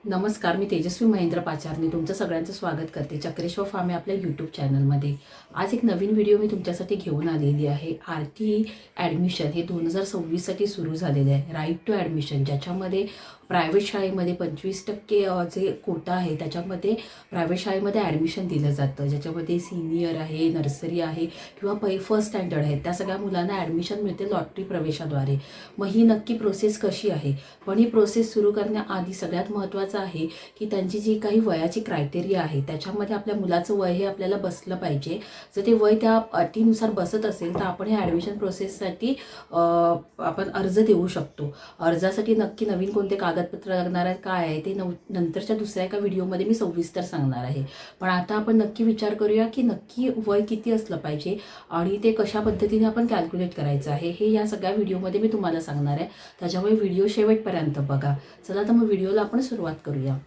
नमस्कार, मी तेजस्वी महेंद्र पाचारने तुमचं सगळ्यांचं स्वागत करते चक्रेश्वर फार्मे आपल्या यूट्यूब चॅनलमध्ये. आज एक नवीन व्हिडिओ मी तुमच्यासाठी घेऊन आलेली आहे. आरटी ॲडमिशन हे 2026साठी सुरू झालेले आहे. राईट टू ॲडमिशन, ज्याच्यामध्ये प्रायव्हेट शाळेमध्ये 25% जे कोटा आहे त्याच्यामध्ये प्रायव्हेट शाळेमध्ये ॲडमिशन दिलं जातं, ज्याच्यामध्ये सिनियर आहे, नर्सरी आहे किंवा फर्स्ट स्टँडर्ड आहे, त्या सगळ्या मुलांना ॲडमिशन मिळते लॉटरी प्रवेशाद्वारे. मग ही नक्की प्रोसेस कशी आहे? पण ही प्रोसेस सुरू करण्याआधी सगळ्यात महत्त्वाचं आहे की त्यांची जी काही वयाची क्रायटेरिया आहे त्याच्यामध्ये आपल्या मुलाचं वय हे आपल्याला बसलं पाहिजे. जर ते वय त्या अटीनुसार बसत असेल तर आपण हे ॲडमिशन प्रोसेससाठी आपण अर्ज देऊ शकतो. अर्जासाठी नक्की नवीन कोणते कागदपत्र लागणार आहेत, काय आहे ते नंतरच्या दुसऱ्या एका व्हिडिओमध्ये मी सविस्तर सांगणार आहे. पण आता आपण नक्की विचार करूया की नक्की वय किती असलं पाहिजे आणि ते कशा पद्धतीने आपण कॅल्क्युलेट करायचं आहे, हे या सगळ्या व्हिडिओमध्ये मी तुम्हाला सांगणार आहे. त्याच्यामुळे व्हिडिओ शेवटपर्यंत बघा. चला तर मग व्हिडिओला आपण सुरुवात करूया.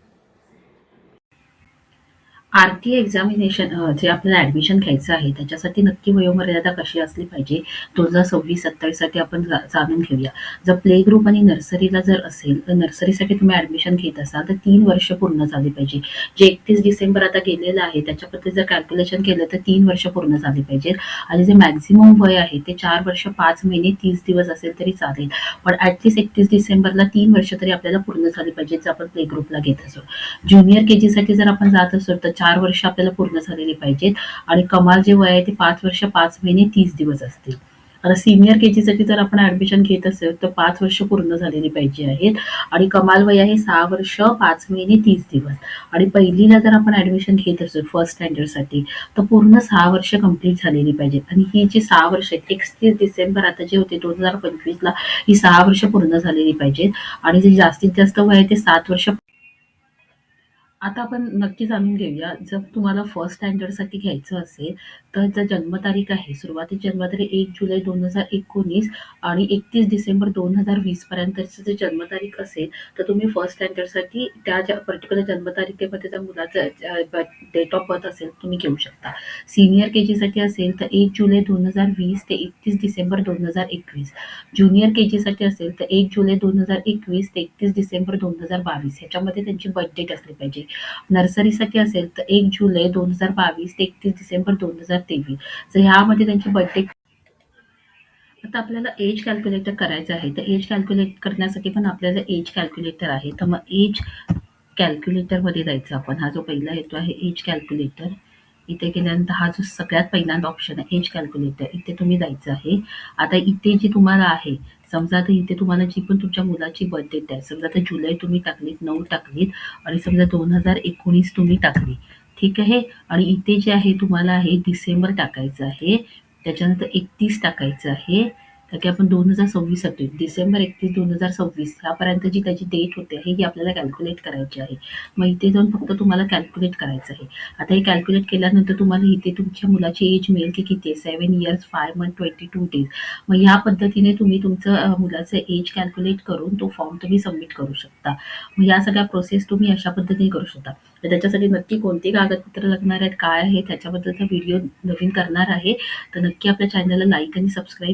आरटी एक्झामिनेशन जे आपल्याला ॲडमिशन घ्यायचं आहे त्याच्यासाठी नक्की वयोमर्यादा कशी असली पाहिजे 2026-27साठी आपण जाणून घेऊया. जर प्ले ग्रुप आणि नर्सरीला जर असेल तर नर्सरीसाठी तुम्ही ॲडमिशन घेत असाल तर 3 वर्ष पूर्ण झाली पाहिजे. जे 31 डिसेंबर आता गेलेलं आहे त्याच्याबद्दल जर कॅल्क्युलेशन केलं तर 3 वर्ष पूर्ण झाली पाहिजेत. आणि जे मॅक्झिमम वय आहे ते 4 वर्ष 5 महिने 30 दिवस असेल तरी चालेल. पण ॲटलिस्ट 31 डिसेंबरला 3 वर्ष तरी आपल्याला पूर्ण झाली पाहिजे जर आपण प्ले ग्रुपला घेत असो. ज्युनियर केजीसाठी जर आपण जात असो तर 4 वर्ष आपल्याला पूर्ण झालेली पाहिजेत आणि कमाल जे वय आहे ते 5 वर्ष 5 महिने 30 दिवस असतील. आता सिनियर केजीसाठी जर आपण ॲडमिशन घेत असेल तर 5 वर्ष पूर्ण झालेली पाहिजे आहेत आणि कमाल वय आहे 6 वर्ष 5 महिने 30 दिवस. आणि पहिलीला जर आपण ॲडमिशन घेत असू फर्स्ट स्टँडर्डसाठी तर पूर्ण 6 वर्ष कंप्लीट झालेली पाहिजेत. आणि ही जी 6 वर्ष आहेत 31 डिसेंबर आता जे होते 2025ला ही 6 वर्ष पूर्ण झालेली पाहिजेत. आणि जे जास्तीत जास्त वय आहे ते 7 वर्ष. आता आपण नक्की जाणून घेऊया, जर तुम्हाला फर्स्ट स्टँडर्डसाठी घ्यायचं असेल, तर जर जन्मतारीख आहे, सुरुवातीची जन्मतारीख 1 जुलै 2019 आणि 31 डिसेंबर 2020 पर्यंतची जर जन्मतारीख असेल, तर तुम्ही फर्स्ट स्टँडर्डसाठी त्या ज्या पर्टिक्युलर जन्मतारखेमध्ये त्या मुलाचं डेट ऑफ बर्थ असेल तुम्ही घेऊ शकता. सीनियर केजीसाठी असेल तर 1 जुलै 2020 ते 31 डिसेंबर 2021. ज्युनियर केजीसाठी असेल तर 1 जुलै 2021 ते 31 डिसेंबर 2022 ह्याच्यामध्ये त्यांची बर्थ डेट असली पाहिजे. नर्सरीसाठी असेल तर 1 जुलै 2022 ते 31 डिसेंबर 2023. तर ह्यामध्ये त्यांची बर्थ डेट. आता आपल्याला एज कॅल्क्युलेटर करायचं आहे, तर एज कॅल्क्युलेट करण्यासाठी पण आपल्याला एज कॅल्क्युलेटर आहे. तर मग एज कॅल्क्युलेटरमध्ये जायचं आपण. हा जो पहिला येतो आहे एज कॅल्क्युलेटर, इथे गेल्यानंतर हा जो सगळ्यात पहिल्यांदा ऑप्शन आहे एज कॅल्क्युलेटर, इथे तुम्ही जायचं आहे. आता इथे जी तुम्हाला आहे, समजा आता इथे तुम्हाला जी पण तुमच्या मुलाची बर्थ डेट आहे, समजा आता जुलै तुम्ही टाकलीत, 9 टाकलीत आणि समजा 2019 तुम्ही टाकली, ठीक आहे. आणि इथे जे आहे तुम्हाला आहे डिसेंबर टाकायचं आहे, त्याच्यानंतर 31 टाकायचं आहे. तर की आपण 2026साठी डिसेंबर 31, 2026 ह्यापर्यंत जी त्याची डेट होते आहे ही आपल्याला कॅल्क्युलेट करायची आहे. मग इथे जाऊन फक्त तुम्हाला कॅल्क्युलेट करायचं आहे. आता हे कॅल्क्युलेट केल्यानंतर तुम्हाला इथे तुमच्या मुलाची एज मिळेल की किती आहे, 7 इयर्स 5 मंथ 22 डेज. मग ह्या पद्धतीने तुम्ही तुमचं मुलाचं एज कॅल्क्युलेट करून तो फॉर्म तुम्ही सबमिट करू शकता. मग या सगळ्या प्रोसेस तुम्ही अशा पद्धतीने करू शकता. तर त्याच्यासाठी नक्की कोणती कागदपत्र लागणार आहेत, काय आहे, त्याच्याबद्दलचा व्हिडिओ नवीन करणार आहे. तर नक्की आपल्या चॅनलला लाईक आणि सबस्क्राईब